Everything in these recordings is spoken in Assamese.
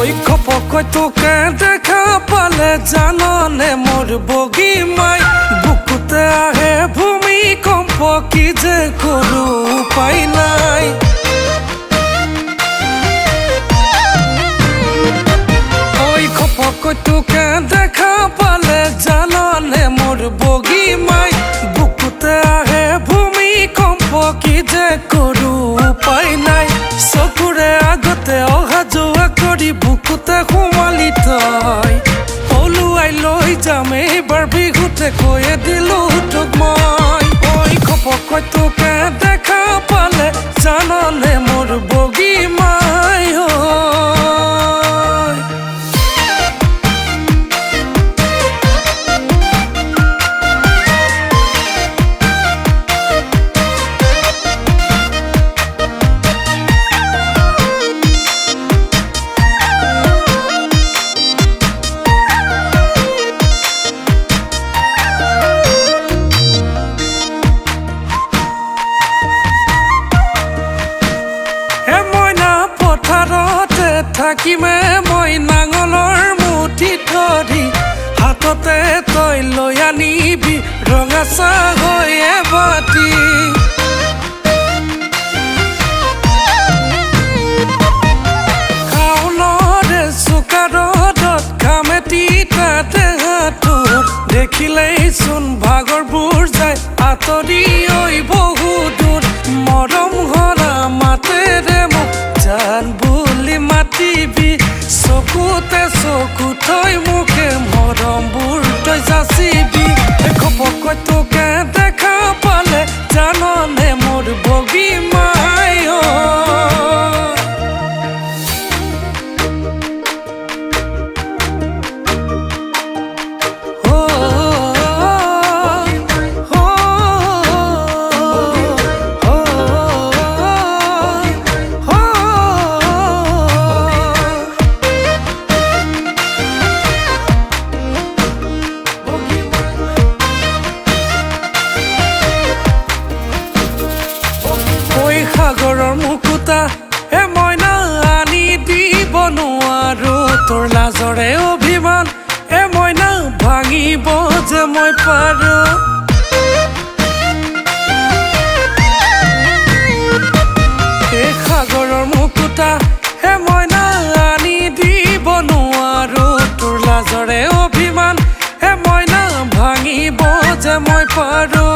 ওই খপকৈ তোকে দেখা পালে জাননে মোর বগী মাই বুকুতে আহে ভূমিকম্প কি যে করু উপায় নাই ওই খপকৈ তোকে দেখা পালে জাননে মোর বগী মাই বুকুতে আহে ভূমিকম্প কি যে করু উপায় নাই চকুৰে আগতে অহা যোৱা কৰি বুকুতে সোমালি তই ওলোৱাই লৈ যাম এইবাৰ বিহুতে কৈয়ে দিলো তোক মই ঐ খপকৈ তোকে দেখা পালে জাননে মোৰ বগী মাই থাকিমে মই নাঙলৰ মুঠি ধৰি হাততে তই লৈ আনিবি ৰঙা চাহ হৈ এবাতি খাউলৰে চোকা ৰ'দত ঘামেতি তাতে হাতত দেখিলেই চোন ভাগৰবোৰ যায় আঁতৰি ঐ বহু দূৰ মৰম হৰা মাতেৰে মোক জান বুলি মাতিবি চকুতে চকু থৈ মুখে মৰমবোৰ তই যাচিবি খপকৈ তোকে দেখা পালে জাননে মোৰ বগী মাই সাগৰৰ মুকুতা মইনা আনি দিব নোৱাৰো তোৰ লাজৰে অভিমান মইনা ভাঙিব যে মই পাৰো সাগৰৰ মুকুতা মইনা আনি দিব নোৱাৰো তোৰ লাজৰে অভিমান মইনা ভাঙিব যে মই পাৰো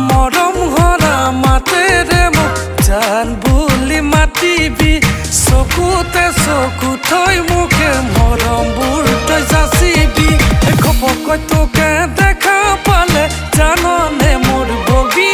মৰম হৰা মাতেৰে মোক জান বুলি মাতিবি চকুতে চকু থৈ মুখে মৰমবোৰ তই যাচিবি খপকৈ তোকে দেখা পালে জাননে মোৰ বগী